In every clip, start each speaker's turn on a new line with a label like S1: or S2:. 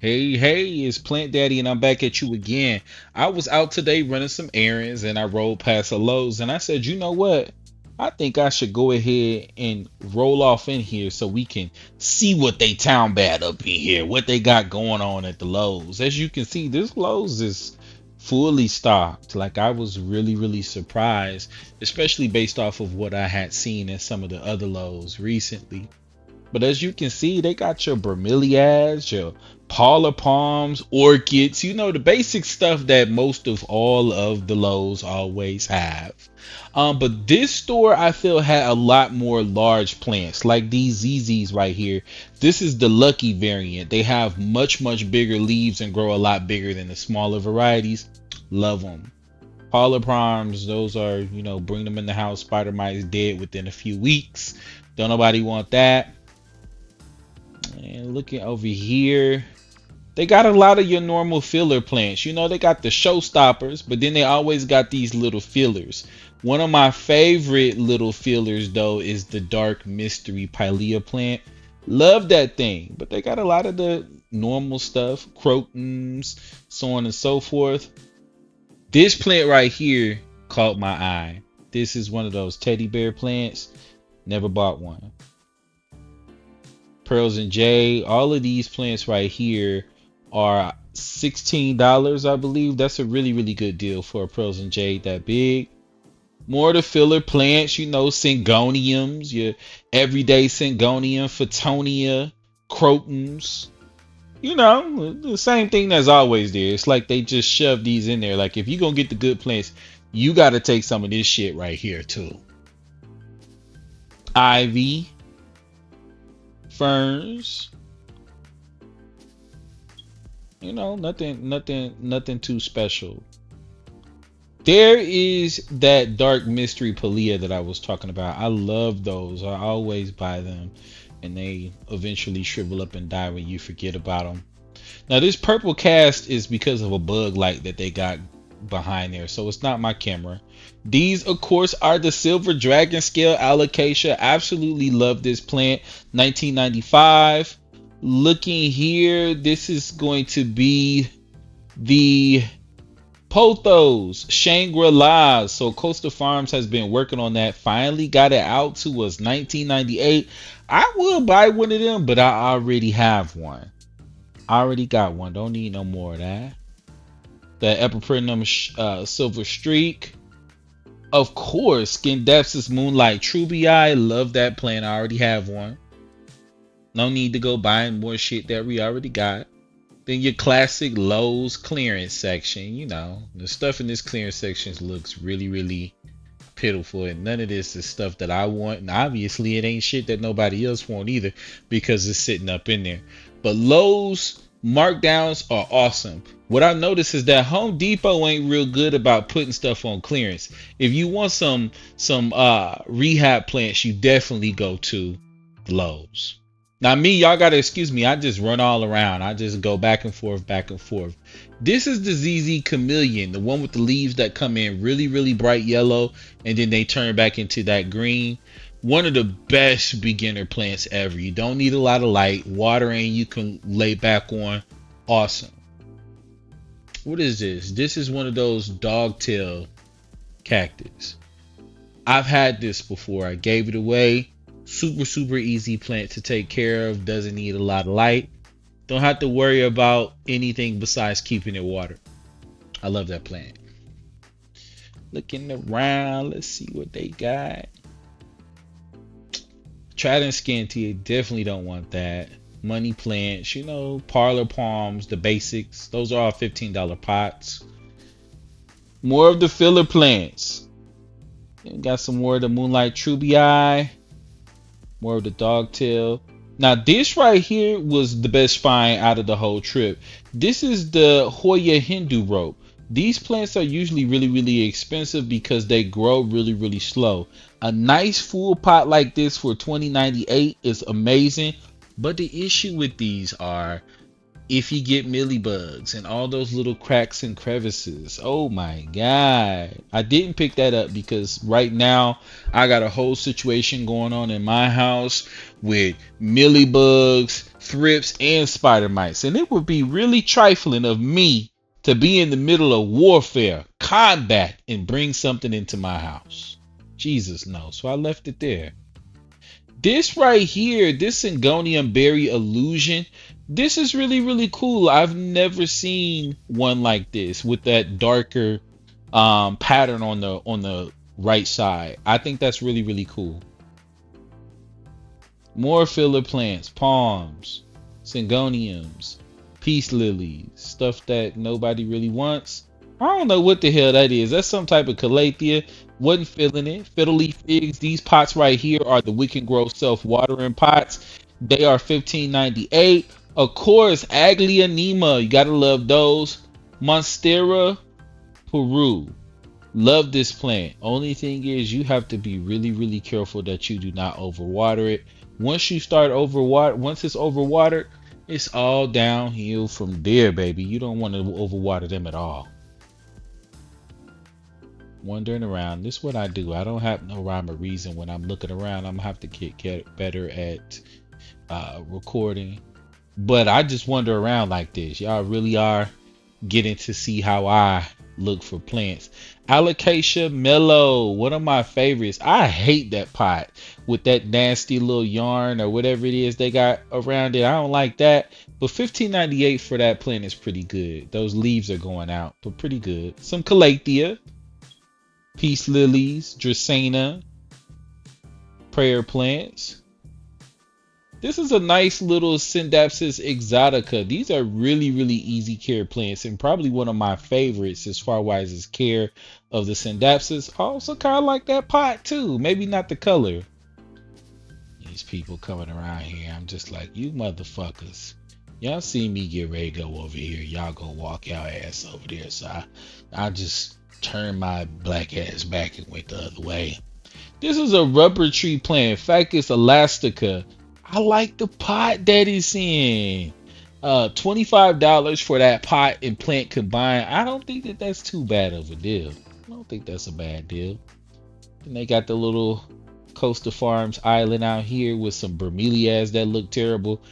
S1: Hey, it's Plant Daddy, and I'm back at you again. I was out today running some errands and I rolled past a Lowe's and I said, you know what? I think I should go ahead and roll off in here so we can see what they town bad up in here, what they got going on at the Lowe's. As you can see, this Lowe's is fully stocked. Like I was really surprised, especially based off of what I had seen in some of the other Lowe's recently. But as you can see, they got your bromeliads, your Paula palms, orchids, the basic stuff that most of all of the Lowe's always have. But this store I feel had a lot more large plants, like these ZZs right here. This is the lucky variant. They have much bigger leaves and grow a lot bigger than the smaller varieties. Love them. Paula palms, those are, bring them in the house. Spider mites dead within a few weeks. Don't nobody want that. And looking over here, they got a lot of your normal filler plants. They got the showstoppers, but then they always got these little fillers. One of my favorite little fillers, though, is the dark mystery pilea plant. Love that thing, but they got a lot of the normal stuff, crotons, so on and so forth. This plant right here caught my eye. This is one of those teddy bear plants. Never bought one. Pearls and Jade. All of these plants right here are $16, I believe. That's a really good deal for a Pearls and Jade that big. More of the filler plants, syngoniums, your everyday syngonium, photonia, crotons. The same thing that's always there. It's like they just shove these in there. Like if you're gonna get the good plants, you gotta take some of this shit right here too. Ivy, ferns, nothing too special. There is that dark mystery palea that I was talking about. I love those. I always buy them, and they eventually shrivel up and die when you forget about them. Now this purple cast is because of a bug light that they got behind there, so it's not my camera. These of course are the silver dragon scale alocasia. Absolutely love this plant. 1995. Looking here, this is going to be the Pothos Shangri-La. So Costa Farms has been working on that. Finally got it out to us. 1998. I will buy one of them, but I already have one. I already got one. Don't need no more of that. The Epiprinum Silver Streak. Of course, Scindapsus Moonlight Trubii. Love that plant. I already have one. No need to go buying more shit that we already got. Then your classic Lowe's clearance section. The stuff in this clearance section looks really pitiful, and none of this is stuff that I want. And obviously, it ain't shit that nobody else want either because it's sitting up in there. But Lowe's markdowns are awesome. What I noticed is that Home Depot ain't real good about putting stuff on clearance. If you want some rehab plants, you definitely go to Lowe's. Now me, y'all gotta excuse me. I just run all around. I just go back and forth, back and forth. This is the ZZ Chameleon, the one with the leaves that come in really bright yellow, and then they turn back into that green. One of the best beginner plants ever. You don't need a lot of light. Watering you can lay back on. Awesome. What is this? This is one of those dogtail cactus. I've had this before. I gave it away. Super easy plant to take care of. Doesn't need a lot of light. Don't have to worry about anything besides keeping it watered. I love that plant. Looking around, let's see what they got. Trident Scantia, definitely don't want that. Money plants, parlor palms, the basics. Those are all $15 pots. More of the filler plants. Got some more of the Moonlight Trubii. More of the dogtail. Now this right here was the best find out of the whole trip. This is the Hoya Hindu rope. These plants are usually really expensive because they grow really slow. A nice full pot like this for $20.98 is amazing. But the issue with these are if you get bugs and all those little cracks and crevices. Oh my god. I didn't pick that up because right now I got a whole situation going on in my house with bugs, thrips, and spider mites. And it would be really trifling of me to be in the middle of warfare, combat, and bring something into my house. Jesus no. So I left it there. This right here, this Syngonium berry illusion, this is really, really cool. I've never seen one like this with that darker pattern on the right side. I think that's really, really cool. More filler plants, palms, syngoniums, peace lilies, stuff that nobody really wants. I don't know what the hell that is. That's some type of calathea. Wasn't feeling it. Fiddly figs. These pots right here are the We Can Grow self-watering pots. They are $15.98. Of course, Aglaonema. You gotta love those. Monstera Peru. Love this plant. Only thing is you have to be really, really careful that you do not overwater it. Once you start once it's overwatered, it's all downhill from there, baby. You don't want to overwater them at all. Wandering around. This is what I do. I don't have no rhyme or reason when I'm looking around. I'm gonna have to get better at recording. But I just wander around like this. Y'all really are getting to see how I look for plants. Alocasia mellow, one of my favorites. I hate that pot with that nasty little yarn or whatever it is they got around it. I don't like that. But $15.98 for that plant is pretty good. Those leaves are going out, but pretty good. Some calathea, peace lilies, dracaena, prayer plants. This is a nice little Scindapsus exotica. These are really, really easy care plants and probably one of my favorites as far as care of the Scindapsus. Also kind of like that pot too. Maybe not the color. These people coming around here, I'm just like, you motherfuckers. Y'all see me get ready to go over here. Y'all go walk y'all ass over there. So I just turned my black ass back and went the other way. This is a rubber tree plant, Ficus elastica. I like the pot that it's in. $25 for that pot and plant combined. I don't think that that's too bad of a deal. I don't think that's a bad deal. And they got the little Coastal Farms island out here with some bromeliads that look terrible.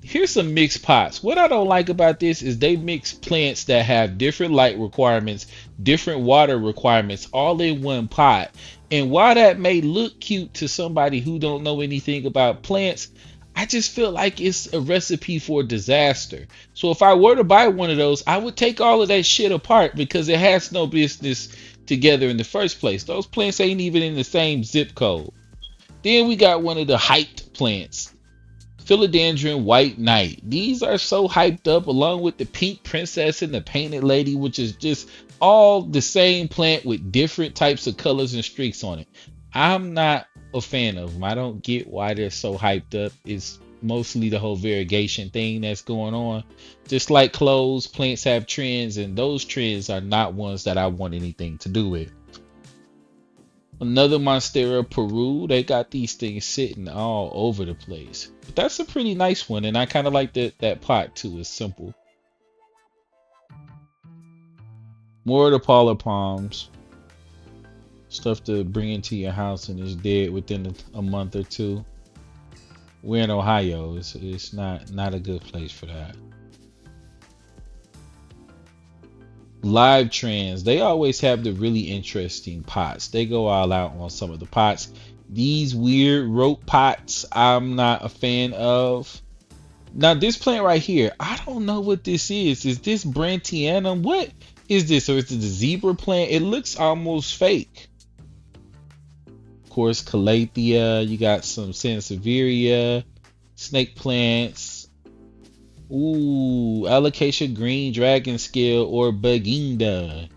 S1: Here's some mixed pots. What I don't like about this is they mix plants that have different light requirements, different water requirements, all in one pot. And while that may look cute to somebody who don't know anything about plants, I just feel like it's a recipe for disaster. So if I were to buy one of those, I would take all of that shit apart because it has no business together in the first place. Those plants ain't even in the same zip code. Then we got one of the hyped plants. Philodendron White Knight. These are so hyped up along with the Pink Princess and the Painted Lady, which is just all the same plant with different types of colors and streaks on it. I'm not a fan of them. I don't get why they're so hyped up. It's mostly the whole variegation thing that's going on. Just like clothes, plants have trends, and those trends are not ones that I want anything to do with. Another Monstera Peru. They got these things sitting all over the place. But that's a pretty nice one, and I kind of like that pot too. It's simple. More of the Paula palms. Stuff to bring into your house and it's dead within a month or two. We're in Ohio. It's not a good place for that. Live trends, they always have the really interesting pots. They go all out on some of the pots. These weird rope pots I'm not a fan of. Now this plant right here, I don't know what this is. Is this Brantianum? What is this? Or is it the zebra plant? It looks almost fake. Of course, Calathea. You got some Sansevieria, snake plants. Ooh, Alocasia Green Dragon Scale or Beginda.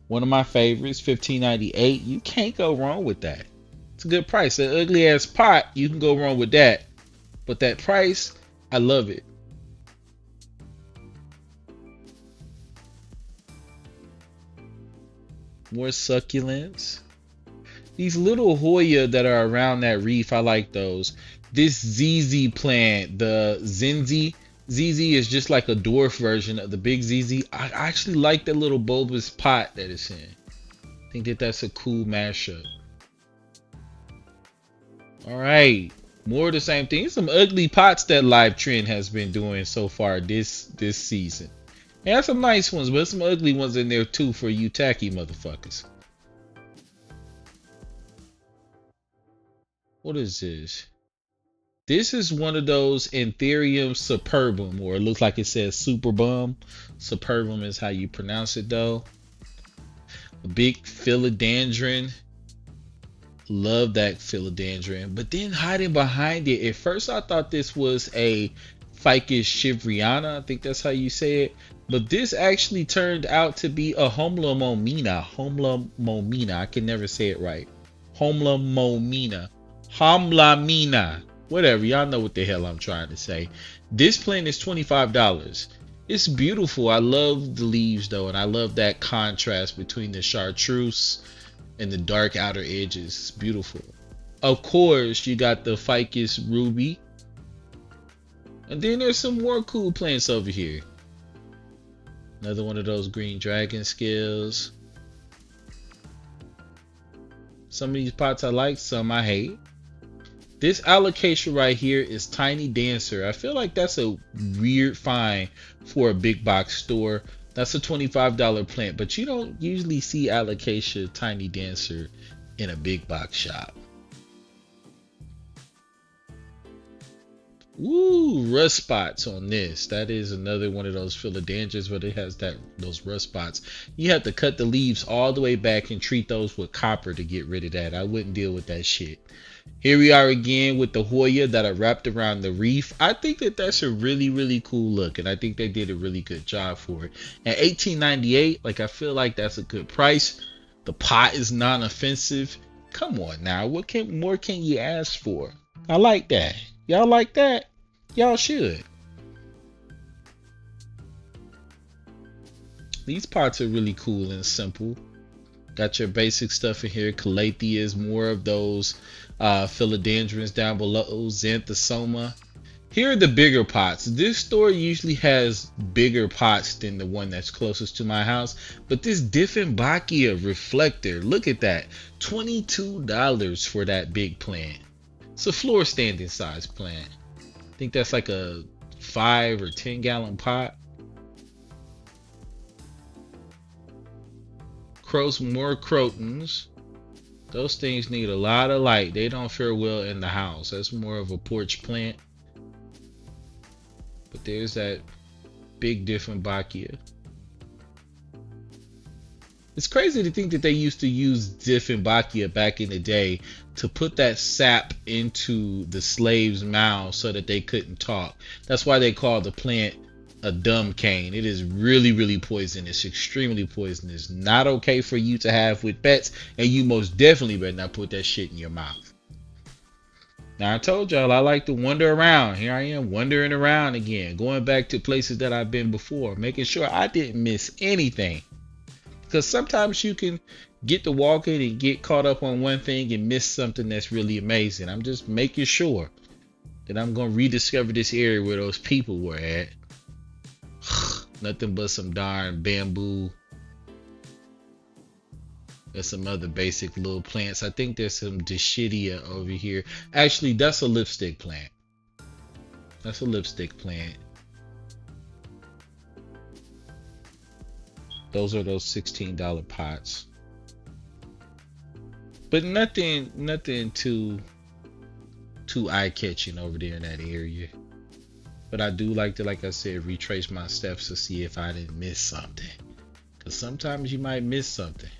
S1: One of my favorites, $15.98. You can't go wrong with that. It's a good price. An ugly ass pot, you can go wrong with that. But that price, I love it. More succulents. These little Hoya that are around that reef, I like those. This ZZ plant, the Zenzi, ZZ is just like a dwarf version of the big ZZ. I actually like that little bulbous pot that it's in. I think that that's a cool mashup. All right, more of the same thing. Some ugly pots that Live Trend has been doing so far this season. They have some nice ones, but some ugly ones in there too for you tacky motherfuckers. What is this? This is one of those Ethereum Superbum, or it looks like it says Super Bum. Superbum is how you pronounce it though. A big philodendron. Love that philodendron. But then hiding behind it, at first I thought this was a Ficus shivriana. I think that's how you say it. But this actually turned out to be a Homla momina. Homla momina. I can never say it right. Homla momina. Homlamina. Whatever. Y'all know what the hell I'm trying to say. This plant is $25. It's beautiful. I love the leaves though, and I love that contrast between the chartreuse and the dark outer edges. It's beautiful. Of course, you got the Ficus ruby. And then there's some more cool plants over here. Another one of those green dragon scales. Some of these pots I like, some I hate. This alocasia right here is Tiny Dancer. I feel like that's a weird find for a big box store. That's a $25 plant, but you don't usually see alocasia Tiny Dancer in a big box shop. Ooh, rust spots on this. That is another one of those philodendrons, but it has those rust spots. You have to cut the leaves all the way back and treat those with copper to get rid of that. I wouldn't deal with that shit. Here we are again with the Hoya that are wrapped around the reef. I think that that's a really, really cool look, and I think they did a really good job for it. At $18.98, like I feel like that's a good price. The pot is non-offensive. Come on now, what more can you ask for? I like that. Y'all like that? Y'all should. These pots are really cool and simple. Got your basic stuff in here. Calatheas, more of those philodendrons down below. Xanthosoma. Here are the bigger pots. This store usually has bigger pots than the one that's closest to my house. But this Dieffenbachia reflector, look at that. $22 for that big plant. It's a floor standing size plant. I think that's like a 5 or 10 gallon pot. More crotons. Those things need a lot of light. They don't fare well in the house. That's more of a porch plant. But there's that big Dieffenbachia. It's crazy to think that they used to use Dieffenbachia back in the day to put that sap into the slaves' mouths so that they couldn't talk. That's why they call the plant a dumb cane. It is really, really poisonous, extremely poisonous. Not okay for you to have with pets, and you most definitely better not put that shit in your mouth. Now I told y'all I like to wander around. Here I am wandering around again, going back to places that I've been before, making sure I didn't miss anything. Because sometimes you can get to walking and get caught up on one thing and miss something that's really amazing. I'm just making sure that I'm going to rediscover this area where those people were at. Nothing but some darn bamboo. There's some other basic little plants. I think there's some Dischidia over here. Actually, that's a lipstick plant. That's a lipstick plant. Those are those $16 pots. But nothing too eye-catching over there in that area. But I do like to, like I said, retrace my steps to see if I didn't miss something. Because sometimes you might miss something.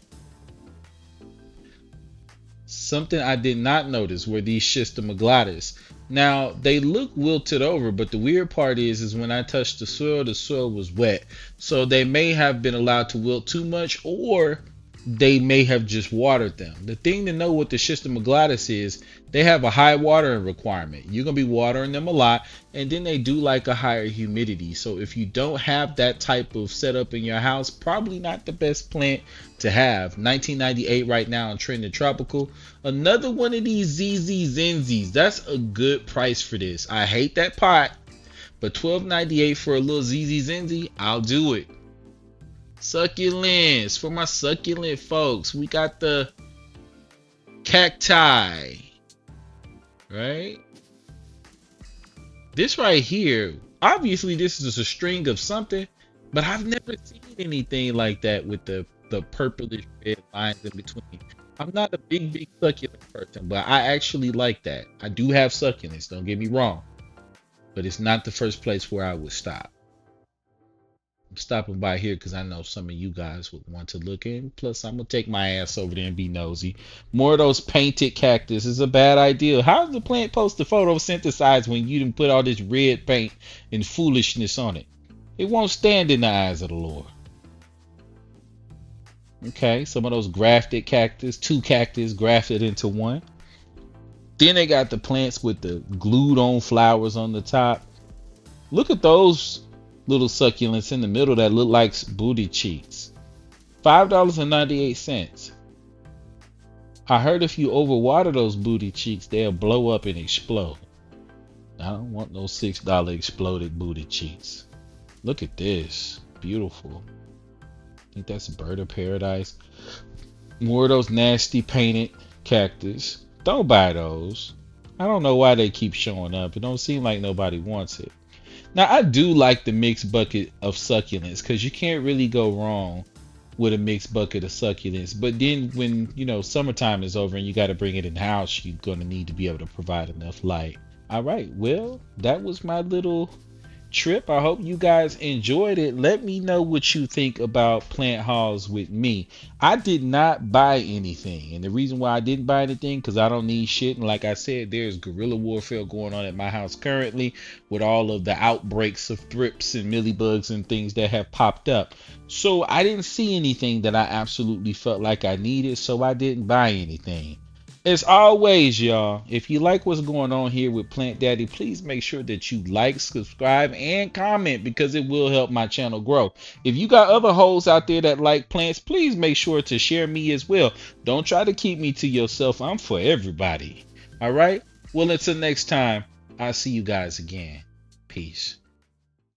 S1: Something I did not notice were these Schistoglotis. Now, they look wilted over, but the weird part is when I touched the soil was wet. So they may have been allowed to wilt too much, or they may have just watered them. The thing to know with the Schistoglotis is they have a high watering requirement. You're going to be watering them a lot, and then they do like a higher humidity. So if you don't have that type of setup in your house, probably not the best plant to have. $19.98 right now on Trending Tropical. Another one of these ZZ Zenzies. That's a good price for this. I hate that pot, But $12.98 for a little ZZ Zenzi, I'll do it. Succulents for my succulent folks. We got the cacti, right? This right here, obviously this is a string of something, but I've never seen anything like that with the purplish red lines in between. I'm not a big succulent person, but I actually like that. I do have succulents, don't get me wrong, but it's not the first place where I would stop. I'm stopping by here because I know some of you guys would want to look in. Plus, I'm gonna take my ass over there and be nosy. More of those painted cactus is a bad idea. How is the plant supposed to photosynthesize when you didn't put all this red paint and foolishness on it? It won't stand in the eyes of the Lord. Okay, some of those grafted cactus, two cactus grafted into one. Then they got the plants with the glued on flowers on the top. Look at those little succulents in the middle that look like booty cheeks. $5.98. I heard if you overwater those booty cheeks, they'll blow up and explode. I don't want no $6 exploded booty cheeks. Look at this. Beautiful. I think that's bird of paradise. More of those nasty painted cactus. Don't buy those. I don't know why they keep showing up. It don't seem like nobody wants it. Now I do like the mixed bucket of succulents because you can't really go wrong with a mixed bucket of succulents. But then when summertime is over and you got to bring it in the house, you're gonna need to be able to provide enough light. All right, well, that was my little trip. I hope you guys enjoyed it. Let me know what you think about plant hauls with me. I did not buy anything, and the reason why I didn't buy anything because I don't need shit. And like I said, there's guerrilla warfare going on at my house currently with all of the outbreaks of thrips and millibugs and things that have popped up. So I didn't see anything that I absolutely felt like I needed, so I didn't buy anything. As always, y'all, if you like what's going on here with Plant Daddy, please make sure that you like, subscribe, and comment because it will help my channel grow. If you got other hoes out there that like plants, please make sure to share me as well. Don't try to keep me to yourself. I'm for everybody. All right? Well, until next time, I'll see you guys again. Peace.